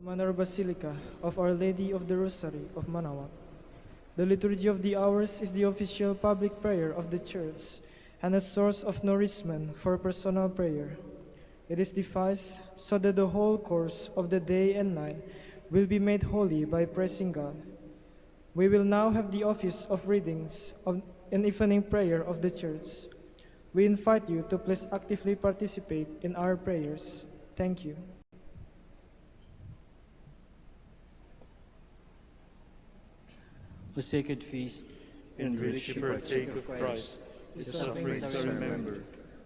Manor Basilica of Our Lady of the Rosary of Manaoag. The Liturgy of the Hours is the official public prayer of the Church and a source of nourishment for personal prayer. It is devised so that the whole course of the day and night will be made holy by praising God. We will now have the office of readings of an evening prayer of the Church. We invite you to please actively participate in our prayers. Thank you. O sacred feast, in which we partake of Christ, His sufferings are remembered,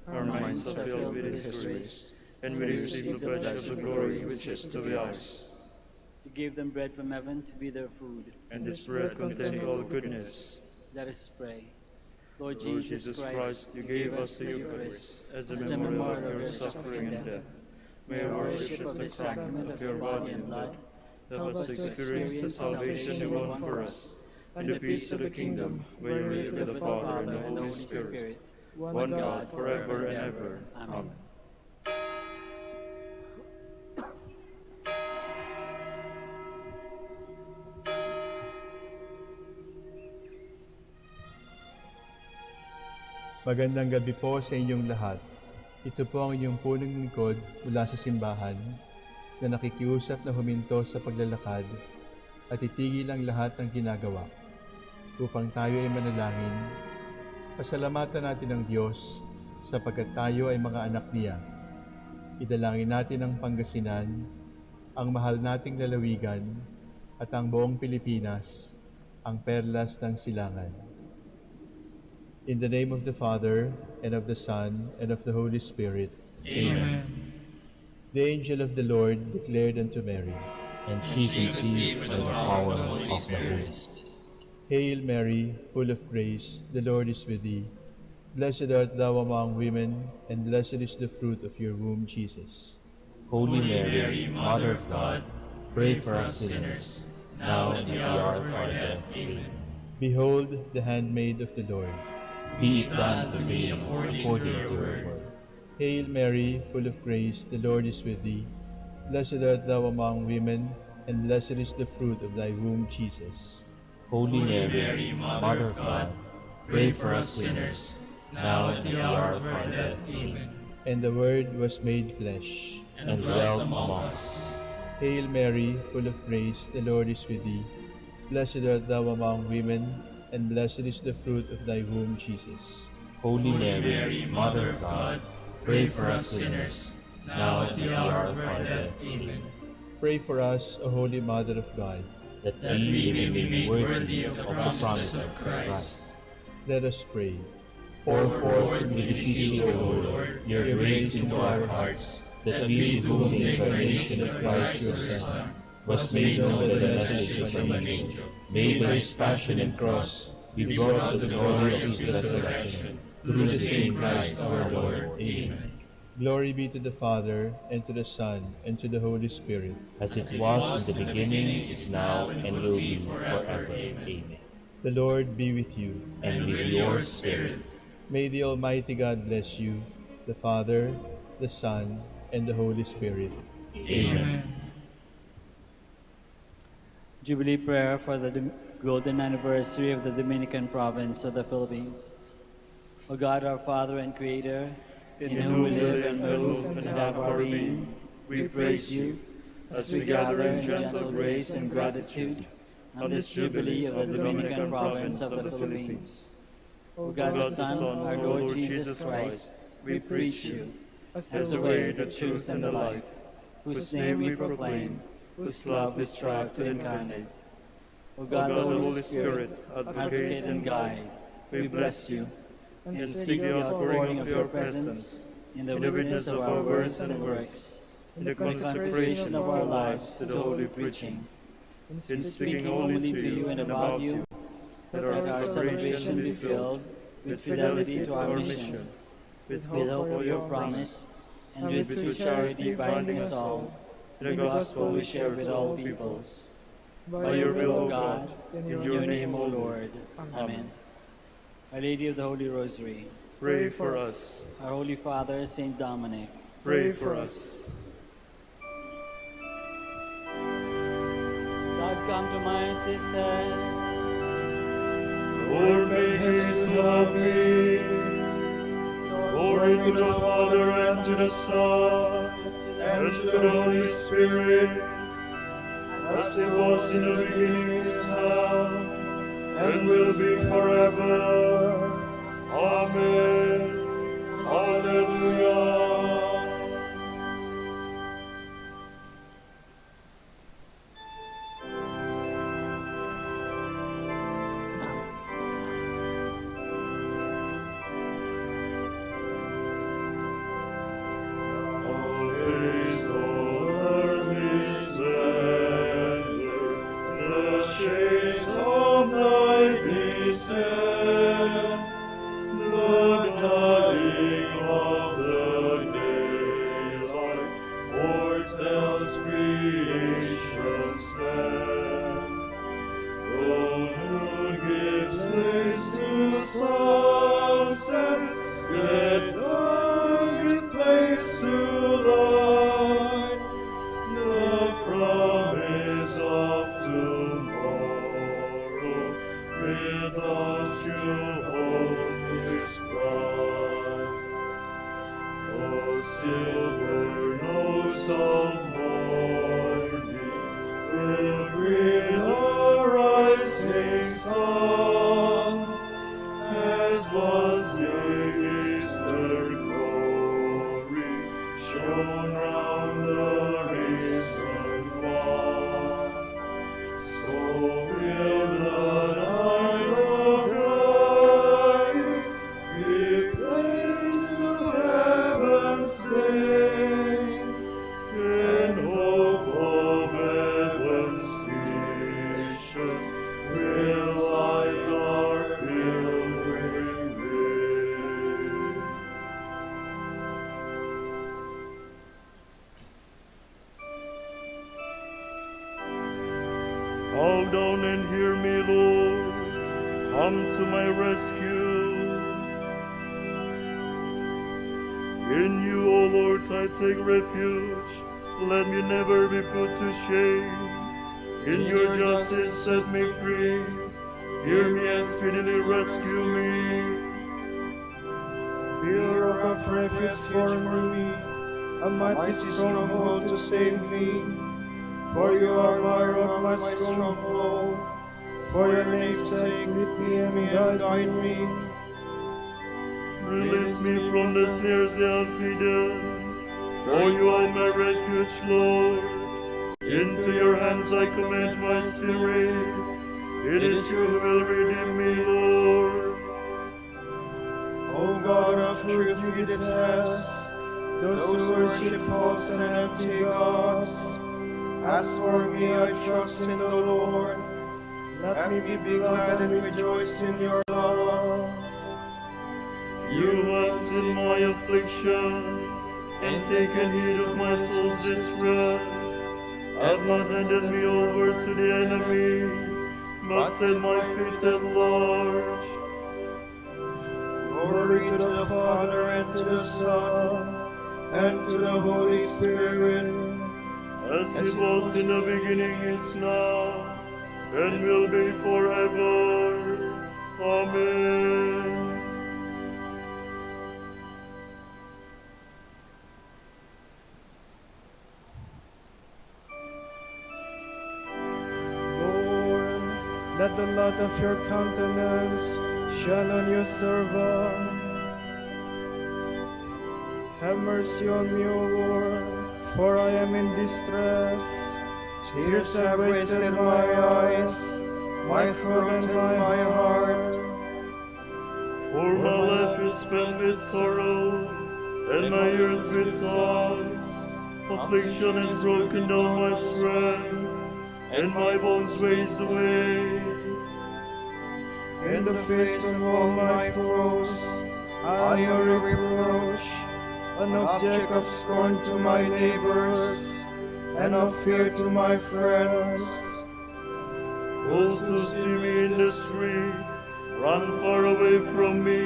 our minds are filled with His grace, and we receive the pledge of the glory which is to be ours. You gave them bread from heaven to be their food. And this bread contains all goodness. Let us pray. Lord Lord Jesus Christ, you gave us the Eucharist as a memorial of your suffering and death. May our worship of the sacrament of your body and blood help us to experience the salvation you won for us, and the peace of the kingdom, where you live with the Father and the Holy Spirit, one God, forever and ever. Amen. Magandang gabi po sa inyong lahat. Ito po ang inyong punong lingkod mula sa simbahan na nakikiusap na huminto sa paglalakad at itigil ang lahat ng ginagawa upang tayo ay manalangin. Pasalamatan natin ang Diyos sapagkat tayo ay mga anak niya. Idalangin natin ang Pangasinan, ang mahal nating lalawigan at ang buong Pilipinas, ang perlas ng silangan. In the name of the Father, and of the Son, and of the Holy Spirit. Amen. The angel of the Lord declared unto Mary, And she conceived by the power of the Holy Spirit. Hail Mary, full of grace, the Lord is with thee. Blessed art thou among women, and blessed is the fruit of your womb, Jesus. Holy Mary, Mother of God, pray for us sinners, now and at the hour of our death. Amen. Behold, the handmaid of the Lord. Be it done to me according to your word. Hail Mary, full of grace, the Lord is with thee. Blessed art thou among women, and blessed is the fruit of thy womb, Jesus. Holy Mary, Mother of God, pray for us sinners, now and at the hour of our death. Amen. And the Word was made flesh, and dwelt among us. Hail Mary, full of grace, the Lord is with thee. Blessed art thou among women, and blessed is the fruit of thy womb, Jesus. Holy Mary, Mother of God, pray for us sinners, now and at the hour of our death. Amen. Pray for us, O Holy Mother of God, that we may be made worthy of the promises of Christ. Let us pray. Pour forth, we beseech you, O Lord, your grace into our hearts, that we, to whom the incarnation of Christ your Son was made known by the message of an angel, may by his passion and cross be brought to the glory of his resurrection, through the same Christ our Lord. Amen. Glory be to the Father, and to the Son, and to the Holy Spirit. As it was in the beginning, is now, and will be forever. Amen. The Lord be with you. And with your spirit. May the Almighty God bless you, the Father, the Son, and the Holy Spirit. Amen. Jubilee prayer for the golden anniversary of the Dominican province of the Philippines. O God, our Father and Creator, in whom we live and move and have our being, we praise you as we gather in gentle grace and gratitude on this Jubilee of the Dominican province of the Philippines. O God the Son, our Lord Jesus Christ, we preach you as the way, the truth, and the life, whose name we proclaim, whose love we strive to incarnate. O God, the Holy Spirit, advocate and guide, we bless you, and seek the outpouring of your presence in the witness of our words and works, in the consecration of our lives to the holy preaching, in speaking only to you and about you, that our celebration be filled with fidelity to our mission, with hope for your promise, and with true charity binding us all, the gospel we share with all peoples. By your will, O God, in your name, O Lord. Amen. Our Lady of the Holy Rosary, Pray for us. Our Holy Father, Saint Dominic, Pray for us. come to my assistance. Lord, make haste to help me. Glory to the Father, and to the Son, and to the Holy Spirit, as it was in the beginning, is now, and will be forever. Amen. Hallelujah. Bow down and hear me, Lord. Come to my rescue. In you, O Lord, I take refuge. Let me never be put to shame. In your justice, set me free. Hear me and speedily rescue me. Be a rock of refuge for me, a mighty stronghold to save me. For you are my rock, my stronghold. For your name's sake, lead me and guide me. Release me from the snares they have hidden. For you are my refuge, Lord. Into your hands I commit my spirit. It is you who will redeem me, Lord. O God of truth, you detest those who worship false and empty gods. As for me, I trust in the Lord. Let me be glad and rejoice in your love. You have seen my affliction, and taken heed of my soul's distress. Have not handed me over to the enemy, but set my feet at large. Glory to the Father, and to the Son, and to the Holy Spirit, As it was in the beginning, is now, and will be forever. Amen. Lord, let the light of your countenance shine on your servant. Have mercy on me, O Lord, for I am in distress. Tears have wasted my eyes, my throat and my heart. For my life is spent with sorrow, and my years with thoughts. Affliction has broken down my strength, and my bones waste away. In the face of all my foes, I am a reproach, an object of scorn to my neighbors, and of fear to my friends. Those who see me in the street run far away from me.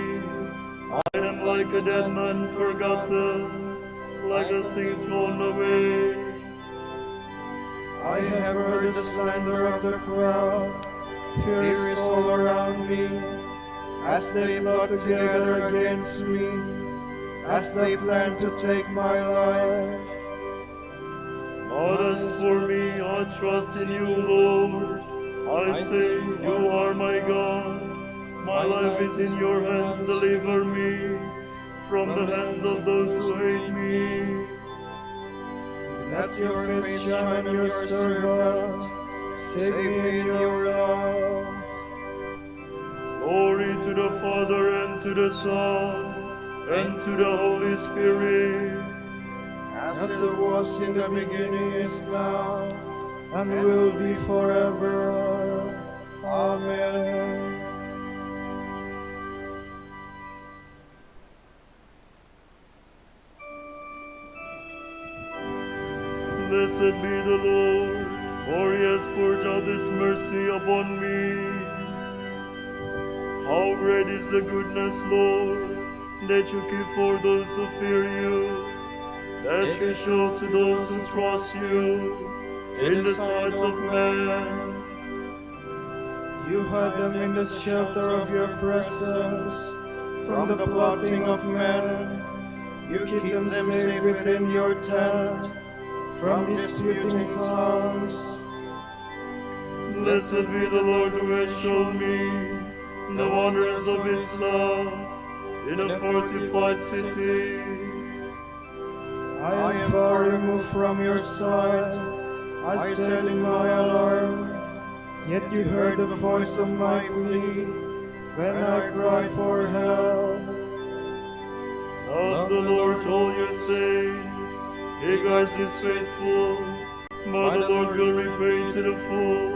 I am like a dead man forgotten, like a thing thrown away. I have heard the slander of the crowd. Fear is all around me, as they plot together against me, as they plan to take my life. But as for me, I trust in you, Lord. I say, you are my God. My life is in your hands, deliver me from the hands of those who hate me. Let your face shine on your servant. Save me in your love. Glory to the Father, and to the Son, and to the Holy Spirit. As it was in the beginning, is now, and will be forever. Amen. Blessed be the Lord, for he has poured out his mercy upon me. How great is the goodness, Lord, that you keep for those who fear you, that you show to those who trust you in the sights of man. You hide them in the shelter of your presence from the plotting of men. You keep them safe within your tent from disputing tongues. Blessed be the Lord who has shown me the wonders of his love in a fortified city. I am far removed from your sight. I said in my alarm, yet you heard the voice of my plea when I cried for help. Of the Lord all your saints, he guards his faithful, but the Lord will repay to the full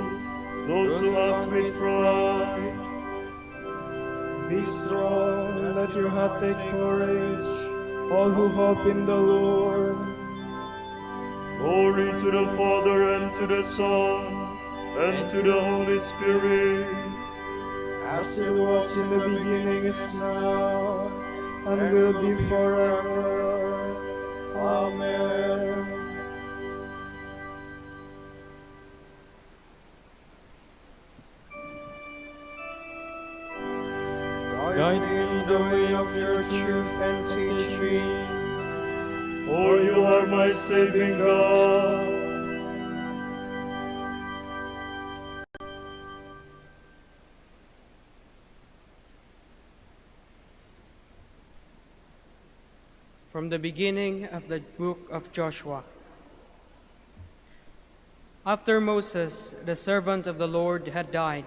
those who act with pride. Be strong, and let your heart take courage, all who hope in the Lord. Glory to the Father, and to the Son, and to the Holy Spirit. As it was in the beginning, is now, and will be forever. Amen. Guide me in the way of your truth and teach me. For you are my saving God. From the beginning of the book of Joshua. After Moses, the servant of the Lord, had died,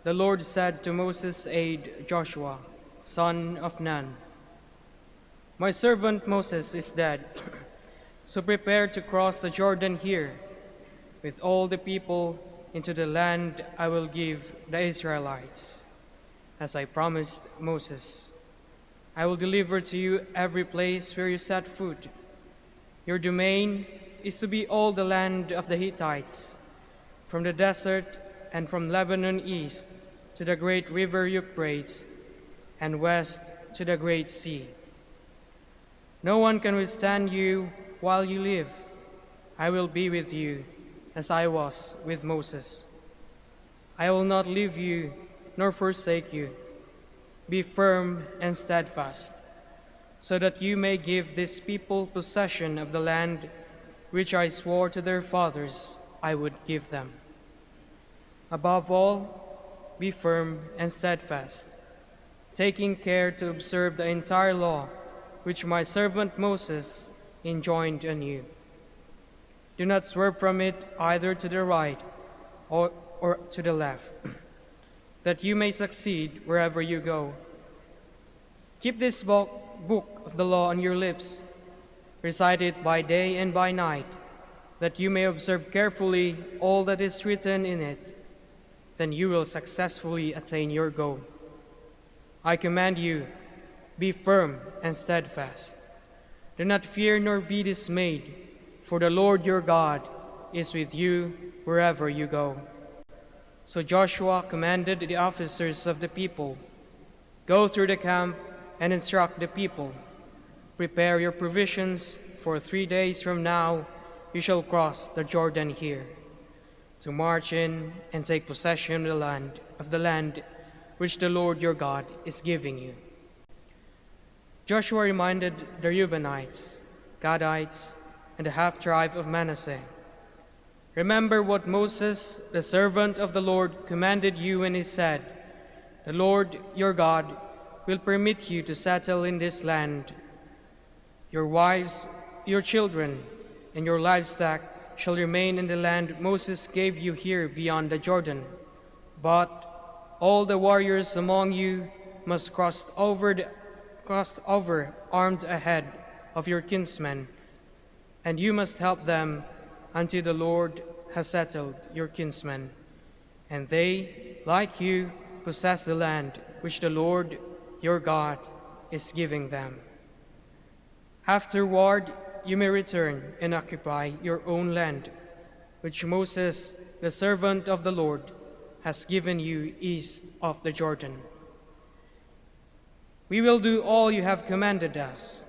the Lord said to Moses' aide Joshua, son of Nun, my servant Moses is dead, so prepare to cross the Jordan here with all the people into the land I will give the Israelites, as I promised Moses. I will deliver to you every place where you set foot. Your domain is to be all the land of the Hittites, from the desert and from Lebanon east to the great river Euphrates, and west to the great sea. No one can withstand you while you live. I will be with you, as I was with Moses. I will not leave you nor forsake you. Be firm and steadfast, so that you may give this people possession of the land which I swore to their fathers I would give them. Above all, be firm and steadfast, taking care to observe the entire law which my servant Moses enjoined on you. Do not swerve from it either to the right or to the left, that you may succeed wherever you go. Keep this book of the law on your lips. Recite it by day and by night, that you may observe carefully all that is written in it. Then you will successfully attain your goal. I command you, be firm and steadfast. Do not fear nor be dismayed, for the Lord your God is with you wherever you go. So Joshua commanded the officers of the people, go through the camp and instruct the people. Prepare your provisions, for 3 days from now you shall cross the Jordan here, to march in and take possession of the land which the Lord your God is giving you. Joshua reminded the Reubenites, Gadites, and the half-tribe of Manasseh, "Remember what Moses, the servant of the Lord, commanded you when he said, 'The Lord your God will permit you to settle in this land. Your wives, your children, and your livestock shall remain in the land Moses gave you here beyond the Jordan. But all the warriors among you must cross over armed ahead of your kinsmen, and you must help them until the Lord has settled your kinsmen, and they, like you, possess the land which the Lord your God is giving them. Afterward, you may return and occupy your own land, which Moses, the servant of the Lord, has given you east of the Jordan.' 'We will do all you have commanded us,'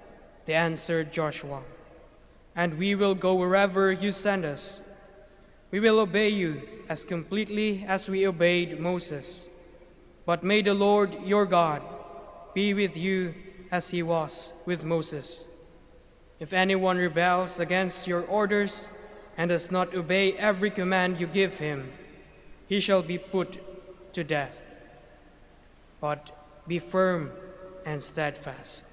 they answered Joshua, 'and we will go wherever you send us. We will obey you as completely as we obeyed Moses. But may the Lord your God be with you as he was with Moses. If anyone rebels against your orders and does not obey every command you give him, he shall be put to death. But be firm and steadfast.'"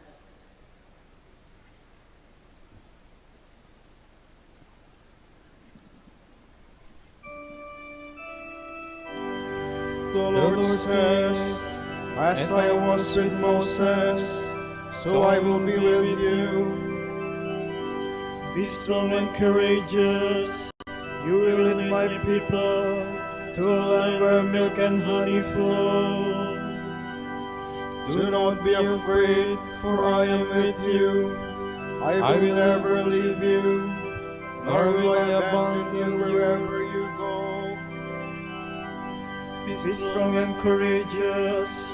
The Lord says, "As I was with Moses, so I will be with you. Be strong and courageous. You will lead my people to a land where milk and honey flow. Do not be afraid, for I am with you. I will never leave you, nor will I abandon you wherever you go." Be strong and courageous.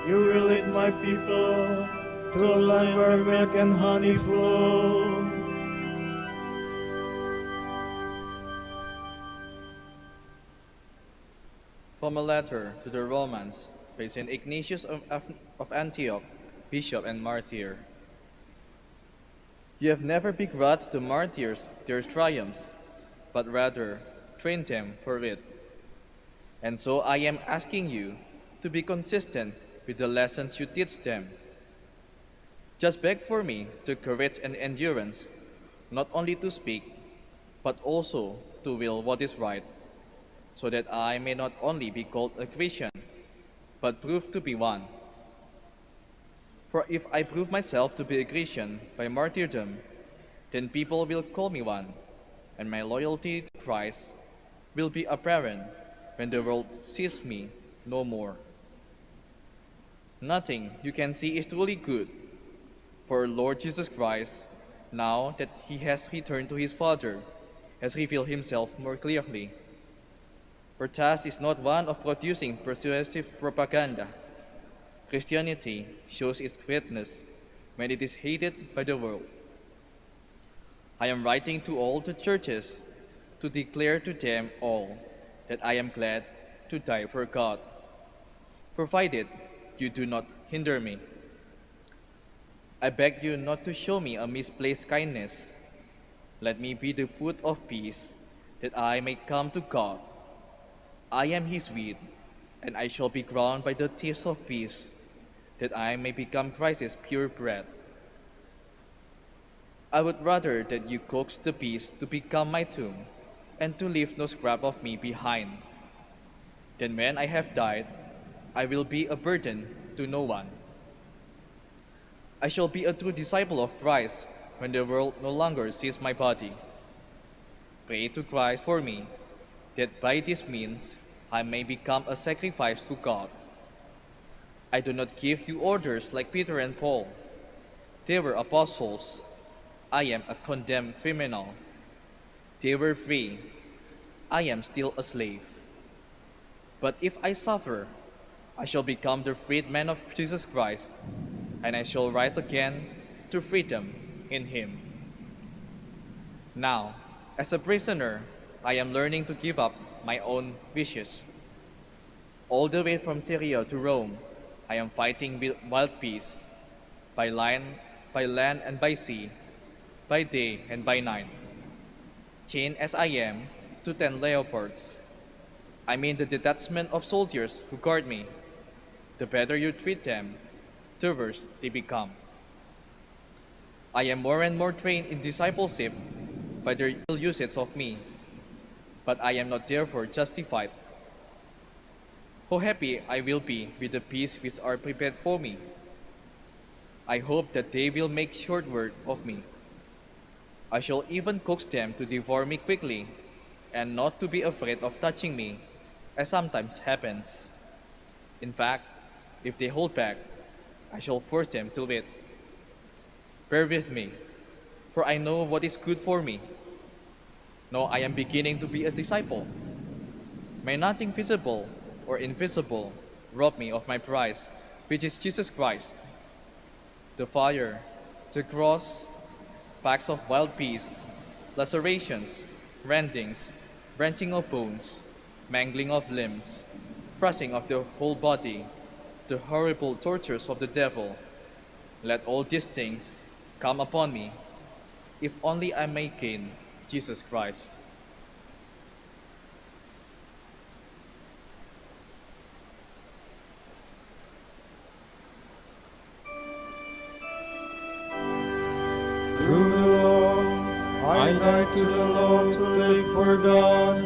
You will lead my people to a land where milk and honey flow. From a letter to the Romans by St. Ignatius of Antioch, bishop and martyr. You have never begrudged the martyrs their triumphs, but rather trained them for it. And so I am asking you to be consistent with the lessons you teach them. Just beg for me the courage and endurance, not only to speak, but also to will what is right, so that I may not only be called a Christian, but prove to be one. For if I prove myself to be a Christian by martyrdom, then people will call me one, and my loyalty to Christ will be apparent when the world sees me no more. Nothing you can see is truly good, for Lord Jesus Christ, now that he has returned to his Father, has revealed himself more clearly. Our task is not one of producing persuasive propaganda. Christianity shows its greatness when it is hated by the world. I am writing to all the churches to declare to them all that I am glad to die for God, provided you do not hinder me. I beg you not to show me a misplaced kindness. Let me be the fruit of peace, that I may come to God. I am his wheat, and I shall be ground by the tears of peace, that I may become Christ's pure bread. I would rather that you coax the beast to become my tomb, and to leave no scrap of me behind. Then when I have died, I will be a burden to no one. I shall be a true disciple of Christ when the world no longer sees my body. Pray to Christ for me, that by this means I may become a sacrifice to God. I do not give you orders like Peter and Paul. They were apostles. I am a condemned criminal. They were free. I am still a slave. But if I suffer, I shall become the freedman of Jesus Christ, and I shall rise again to freedom in him. Now, As a prisoner, I am learning to give up my own wishes. All the way from Syria to Rome, I am fighting wild beasts by land and by sea, by day and by night. Chained as I am to 10 leopards, I mean the detachment of soldiers who guard me. The better you treat them, the worse they become. I am more and more trained in discipleship by their ill usage of me, but I am not therefore justified. How happy I will be with the peace which are prepared for me. I hope that they will make short work of me. I shall even coax them to devour me quickly, and not to be afraid of touching me, as sometimes happens. In fact, if they hold back, I shall force them to it. Bear with me, for I know what is good for me. Now I am beginning to be a disciple. May nothing visible or invisible rob me of my prize, which is Jesus Christ. The fire, the cross, packs of wild beasts, lacerations, rendings, wrenching of bones, mangling of limbs, crushing of the whole body, the horrible tortures of the devil. Let all these things come upon me, if only I may gain Jesus Christ. Through the law, I died to the law to live for God.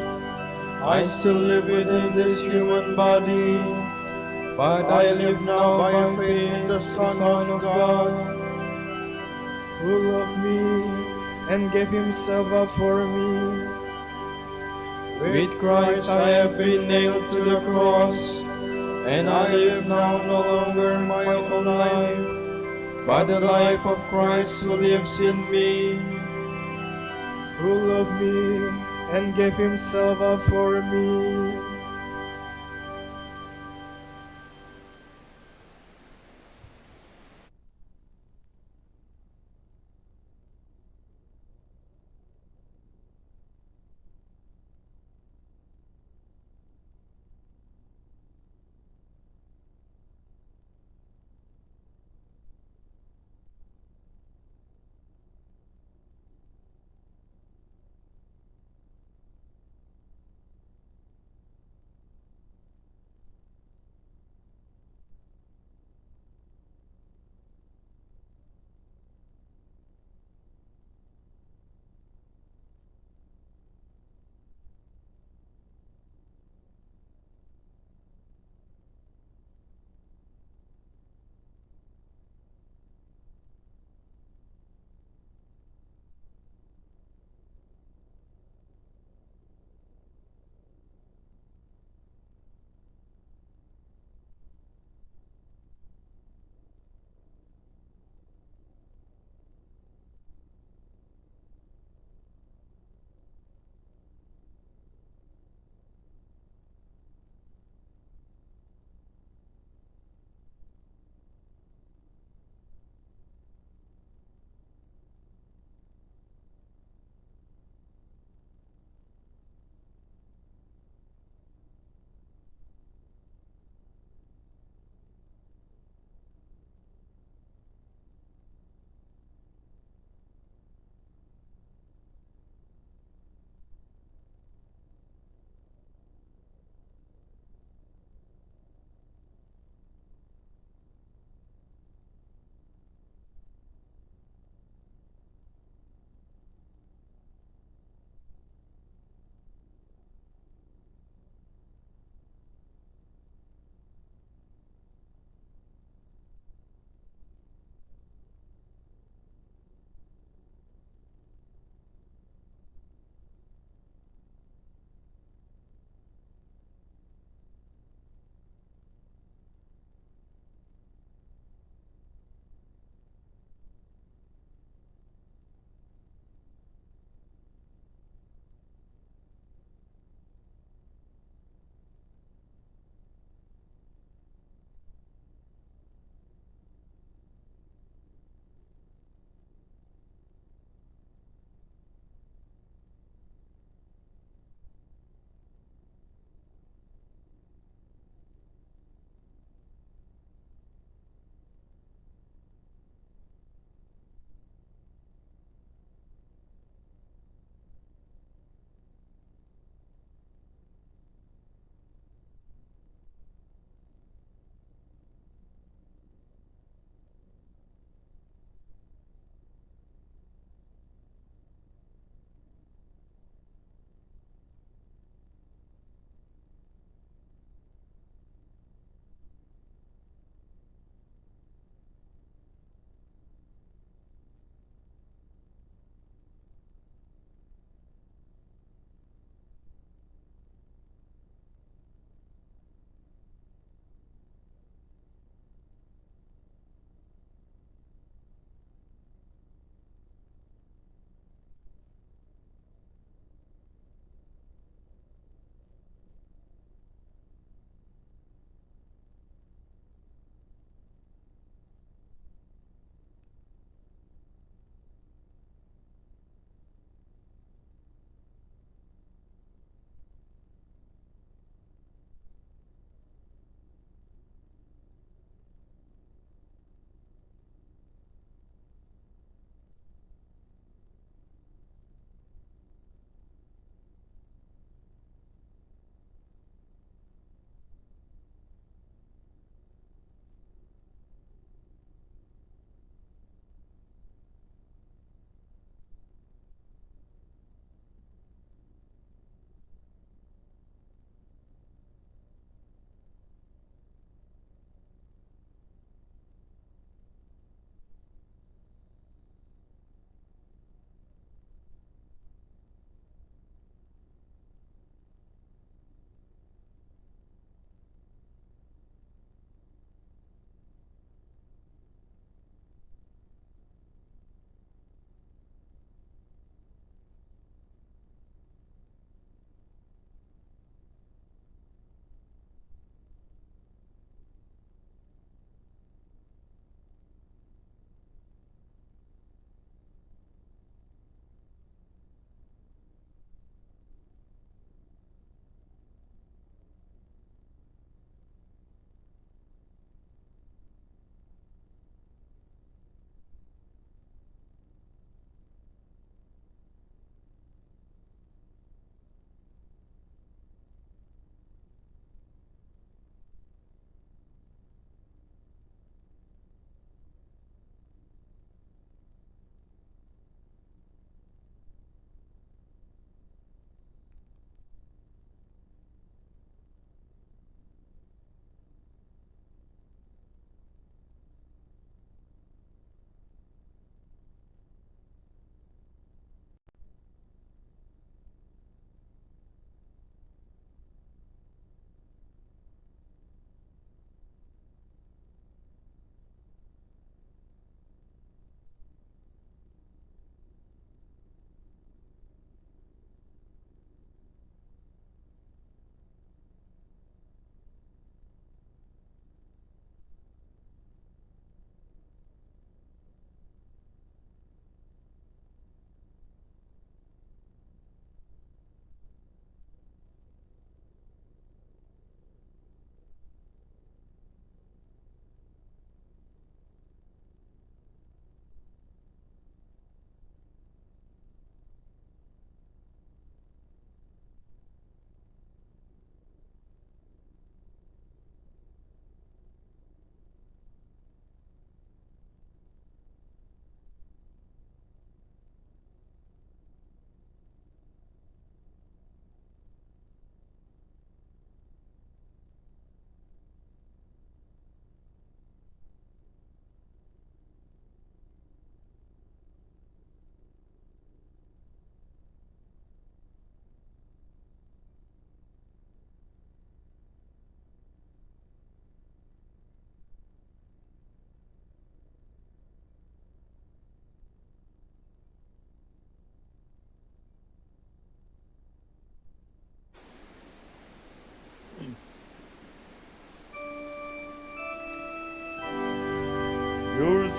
I still live within this human body, but I live now by faith in the Son of God, who loved me and gave himself up for me. With Christ I have been nailed to the cross, and I live now no longer my own life, but the life of Christ who lives in me. Who loved me and gave himself up for me.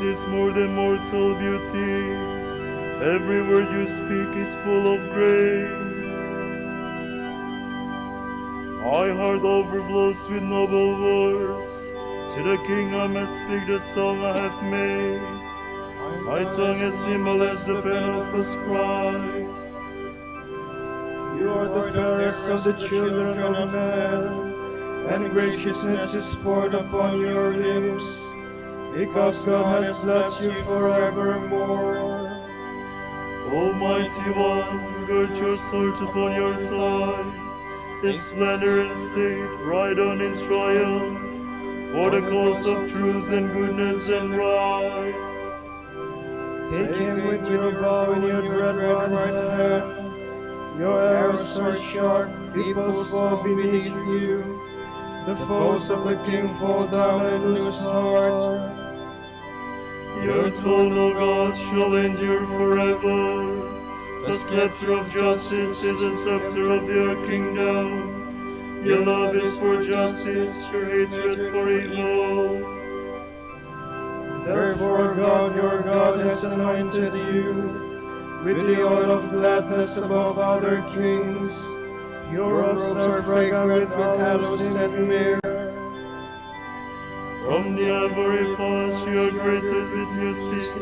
voice is more than mortal beauty. Every word you speak is full of grace. My heart overflows with noble words. To the King I must speak the song I have made. My tongue is nimble as the pen of a scribe. You are the fairest of the children of men, and graciousness is poured upon your lips, because God has blessed you forevermore. Almighty One, gird your sword upon your thigh. In splendor and state, ride on in triumph, for the cause of truth and goodness and right. Take him with your bow in your dread right hand. Your arrows are sharp, peoples fall beneath you. The foes of the king fall down and lose heart. Your throne, O God, shall endure forever. The scepter of justice is the scepter of your kingdom. Your love is for justice, your hatred for evil. Therefore God, your God, has anointed you with the oil of gladness above other kings. Your robes are fragrant with aloes and myrrh. From the ivory palace you are greeted with music.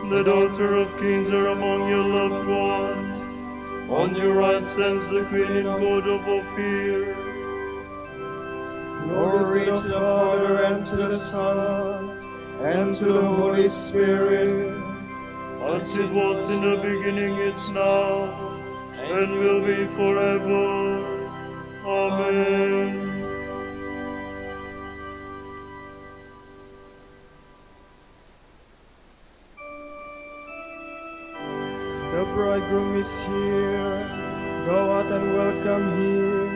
The daughter of kings are among your loved ones. On your right stands the queen in gold of Ophir. Glory to the Father, and to the Son, and to the Holy Spirit. As it was in the beginning, is now, and will be forever. Amen. The bridegroom is here, go out and welcome him.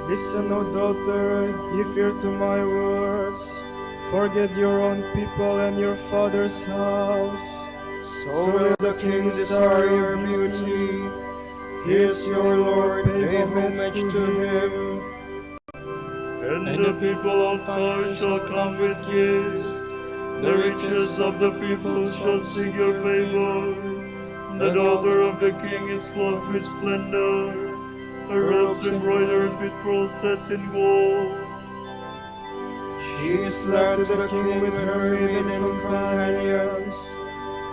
Listen, O daughter, give ear to my words. Forget your own people and your father's house. So will the king desire your beauty. He is your Lord, pay homage to him. And the people of Tyre shall come with gifts. The riches of the people shall seek your favor. The daughter of the king is clothed with splendor, her robes embroidered with pearls set in gold. She is led to the king with her maiden companions.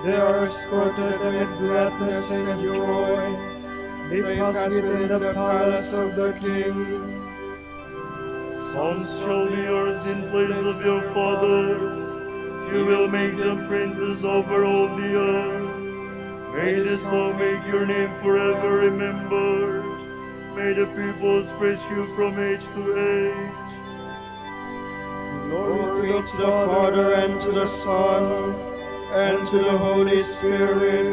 They are escorted amid gladness and joy. They pass within the palace of the king. Sons shall be yours in place of your fathers. You will make them princes over all the earth. May this song make your name forever remembered. May the peoples praise you from age to age. Glory to the Father, and to the Son, and to the Holy Spirit.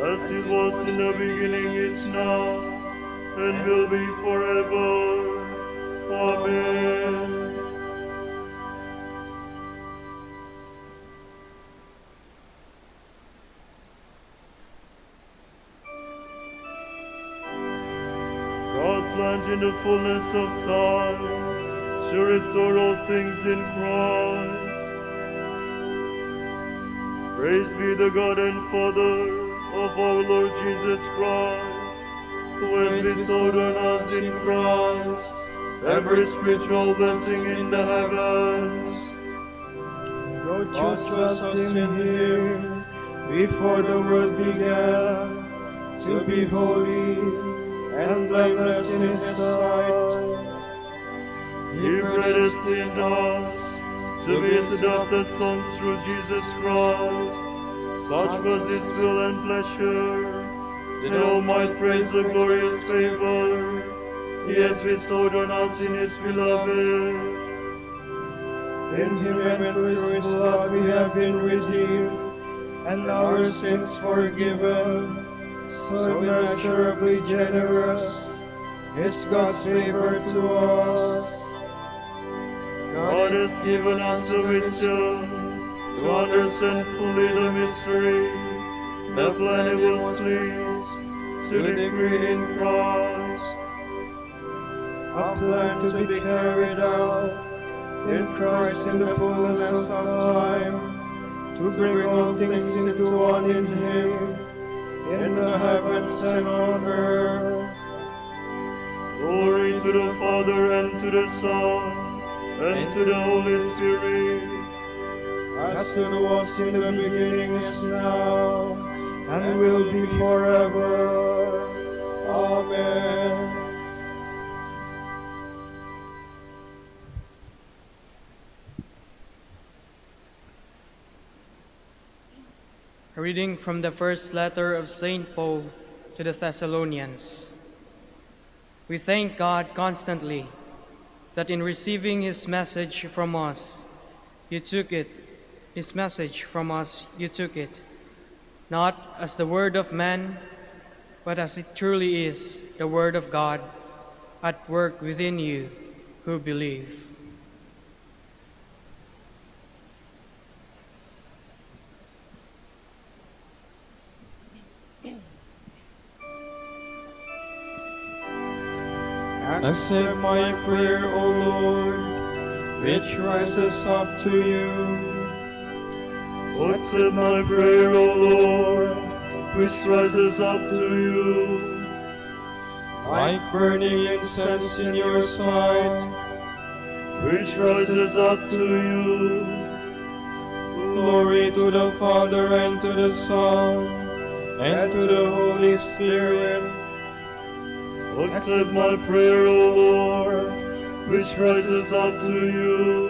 As it was in the beginning, is now, and will be forever. Amen. God planned in the fullness of time to restore all things in Christ. Praise be the God and Father of our Lord Jesus Christ, who has bestowed on us in Christ every spiritual blessing in the heavens. God chose us in Him before the world began, to be holy and blameless in His sight. He predestined us to be His adopted sons through Jesus Christ. Such was His will and pleasure, that all might praise the glorious favor He has bestowed on us in His beloved. In Him and through His blood we have been redeemed, and our sins forgiven. So immeasurably generous is God's favor to us. God has given us the wisdom to understand fully the mystery, the plan He was pleased to decree in Christ. A plan to be carried out in Christ in the fullness of time, to bring all things into one in Him, in the heavens and on earth. Glory to the Father, and to the Son, and to the Holy Spirit, As it was in the beginning, is now, and will be forever. Amen. A reading from the first letter of St. Paul to the Thessalonians. We thank God constantly that in receiving His message from us, you took it, not as the word of man, but as it truly is, the word of God, at work within you who believe. Accept my prayer, O Lord, which rises up to you. accept my prayer, O Lord, which rises up to you. Like burning incense in your sight, Which rises up to you. glory to the Father, and to the Son, and to the Holy Spirit. Accept my prayer, O Lord, which rises up to you.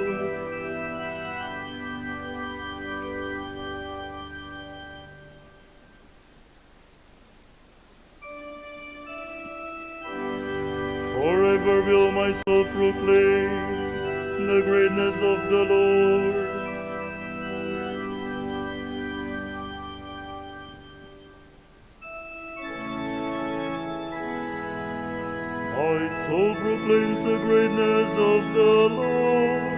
Forever will my soul proclaim the greatness of the Lord. My soul proclaims the greatness of the Lord.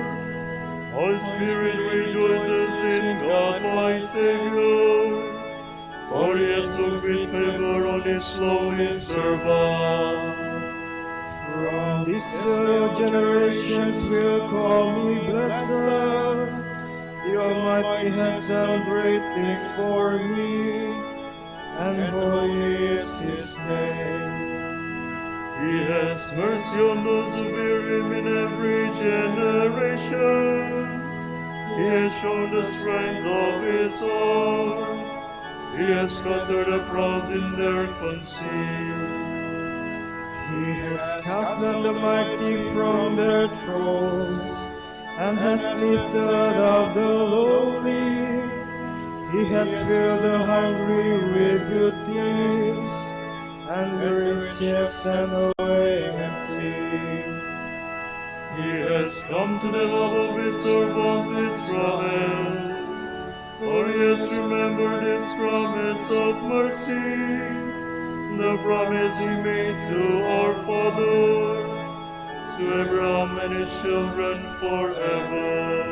My spirit rejoices in God my Savior, for He has looked with favor on His lowly servant. From These generations will call me blessed. The Almighty has done great things for me, and holy is His name. He has mercy on those who fear Him in every generation. He has shown the strength of His arm. He has scattered the proud in their conceit. He has cast down the mighty from their thrones, and has lifted up the lowly. He has filled the hungry with good things, and the rich He has sent away empty. He has come to the help of His servant Israel, for He has remembered His promise of mercy, the promise He made to our fathers, to Abraham and his children forever.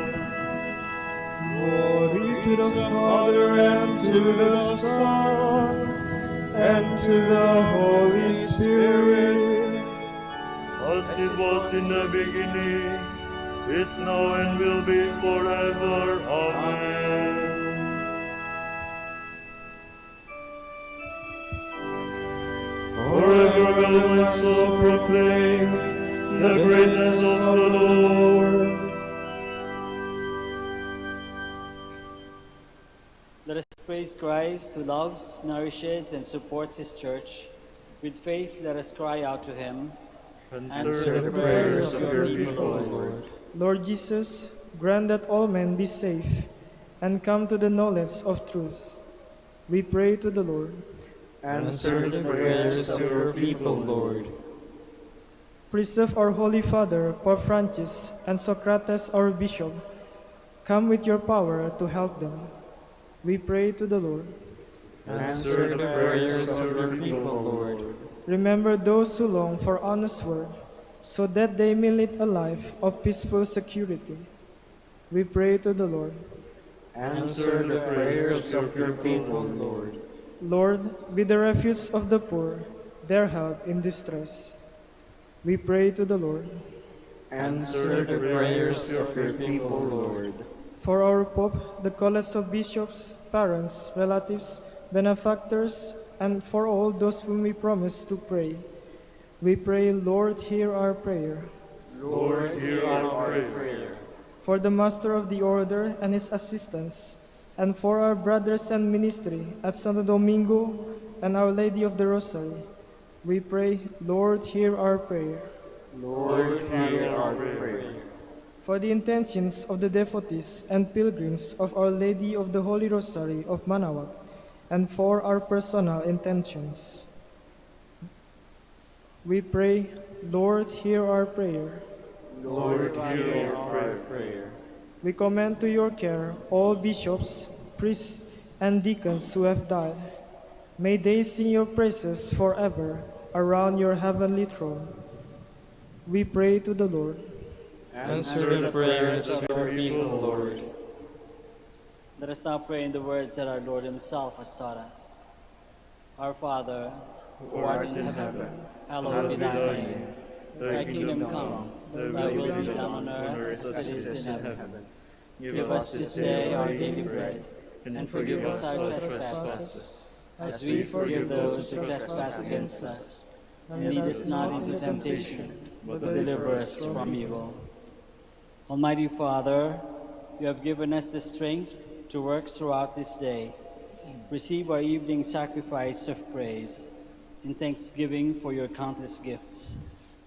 Glory to the Father, and to the Son, and to the Holy Spirit. As it was in the beginning, is now, and will be forever. Amen. Forever will my soul proclaim the greatness of the Lord. Let us praise Christ, who loves, nourishes, and supports His church. With faith, let us cry out to Him. Answer the prayers of your people, O Lord. Lord Jesus, grant that all men be safe and come to the knowledge of truth. We pray to the Lord. Answer the prayers of your people, Lord. Preserve our Holy Father, Pope Francis, and Socrates, our Bishop. Come with your power to help them. We pray to the Lord. Answer the prayers of your people, Lord. Remember those who long for honest work, so that they may lead a life of peaceful security. We pray to the Lord. Answer the prayers of your people, Lord. Lord, be the refuge of the poor, their help in distress. We pray to the Lord. Answer the prayers of your people, Lord. For our Pope, the college of bishops, parents, relatives, benefactors, and for all those whom we promise to pray, we pray, Lord, hear our prayer. Lord, hear our prayer. For the Master of the Order and his assistants, and for our brothers and ministry at Santo Domingo and Our Lady of the Rosary, we pray, Lord, hear our prayer. Lord, hear our prayer. For the intentions of the devotees and pilgrims of Our Lady of the Holy Rosary of Manaoag, and for our personal intentions, we pray, Lord, hear our prayer. Lord, hear our prayer. We commend to your care all bishops, priests, and deacons who have died. May they sing your praises forever around your heavenly throne. We pray to the Lord. Answer the prayers of your people, Lord. Let us now pray in the words that our Lord himself has taught us. Our Father, Who art in heaven, hallowed be thy name. Thy kingdom come, thy will be done on earth as it is in heaven. Give us this day our daily bread, and forgive us our trespasses, as we forgive those who trespass against us. And lead us not into temptation, but deliver us from evil. Almighty Father, you have given us the strength to work throughout this day. Receive our evening sacrifice of praise in thanksgiving for your countless gifts.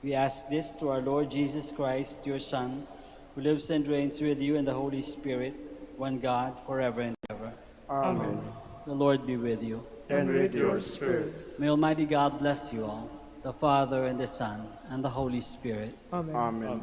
We ask this through our Lord Jesus Christ, your Son, who lives and reigns with you in the Holy Spirit, one God, forever and ever. Amen. The Lord be with you. And with your spirit. May Almighty God bless you all, the Father and the Son and the Holy Spirit. Amen. Amen.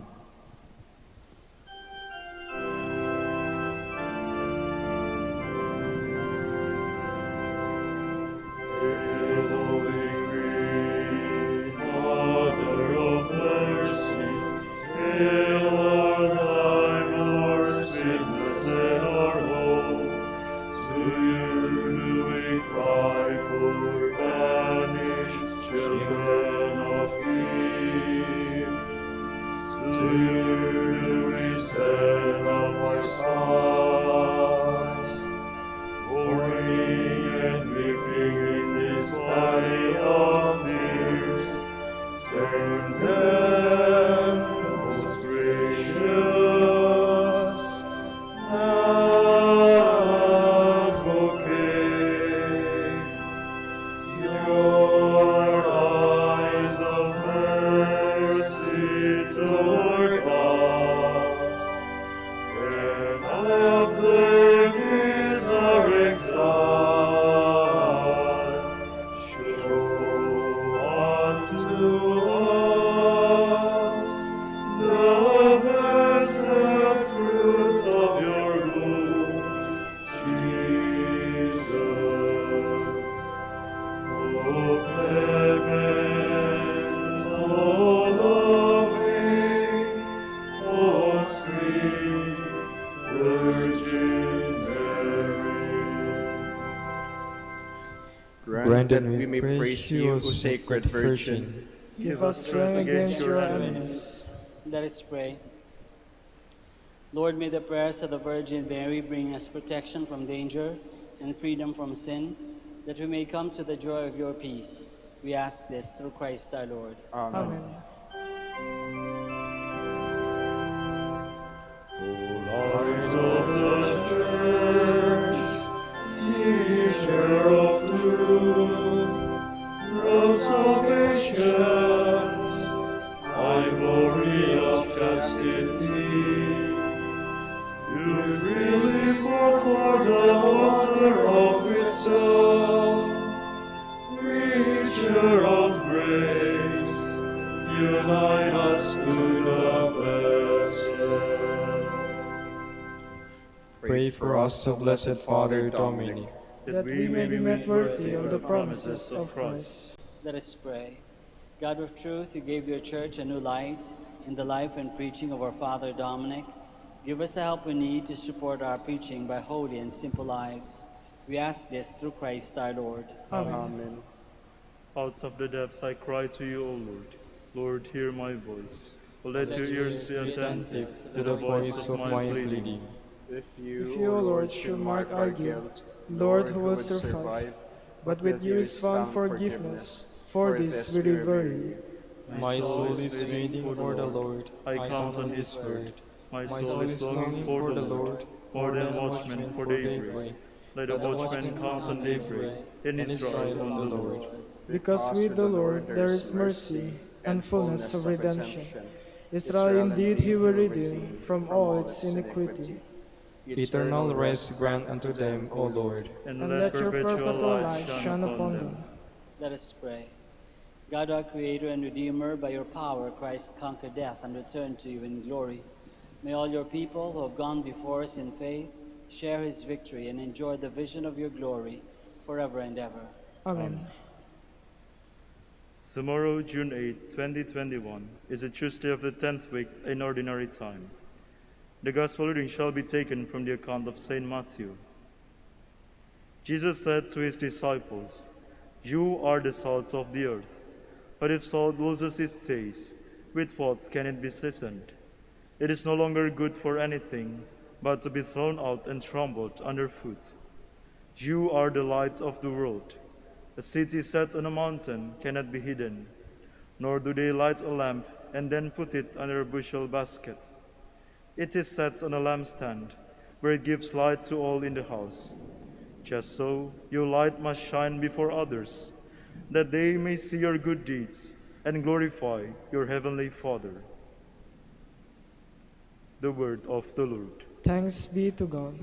Grant that we may praise you, O Sacred Virgin. Give us strength against your enemies. Let us pray. Lord, may the prayers of the Virgin Mary bring us protection from danger and freedom from sin, that we may come to the joy of your peace. We ask this through Christ our Lord. Amen. Light of the Church, teacher of truth, rose of nations, high glory of chastity, you freely pour forth the water of wisdom, preacher of grace, unite us to the blessed. Pray for us, O Blessed Father Dominic, That we may be made worthy of the promises of Christ. Let us pray. God of truth, you gave your church a new light in the life and preaching of our Father Dominic. Give us the help we need to support our preaching by holy and simple lives. We ask this through Christ our Lord. Amen. Out of the depths I cry to you, O Lord. Lord, hear my voice. Let your ears be attentive to the voice of my pleading. If If you, you, O O Lord, should mark our guilt, Lord, who will survive? but with you is found forgiveness. For this we revere you. My soul is waiting for the Lord. I count on his word. My My soul is longing for the Lord, more than watchmen for daybreak. Let the watchman count on daybreek, in his trust on the Lord. Because with the Lord there is mercy and fullness of redemption. Israel indeed he will redeem from all its iniquity. Eternal rest grant unto them, O Lord. And And let your perpetual light shine upon them. Let us pray. God, our Creator and Redeemer, by your power Christ conquered death and returned to you in glory. May all your people who have gone before us in faith share his victory and enjoy the vision of your glory forever and ever. Amen. Tomorrow, June 8, 2021, is a Tuesday of the 10th week in Ordinary Time. The Gospel reading shall be taken from the account of St. Matthew. Jesus said to his disciples, "You are the salt of the earth. But if salt loses its taste, with what can it be seasoned? It is no longer good for anything but to be thrown out and trampled underfoot. You are the light of the world. A city set on a mountain cannot be hidden, nor do they light a lamp and then put it under a bushel basket. It is set on a lampstand, where it gives light to all in the house. Just so, your light must shine before others, that they may see your good deeds and glorify your heavenly Father." The word of the Lord. Thanks be to God.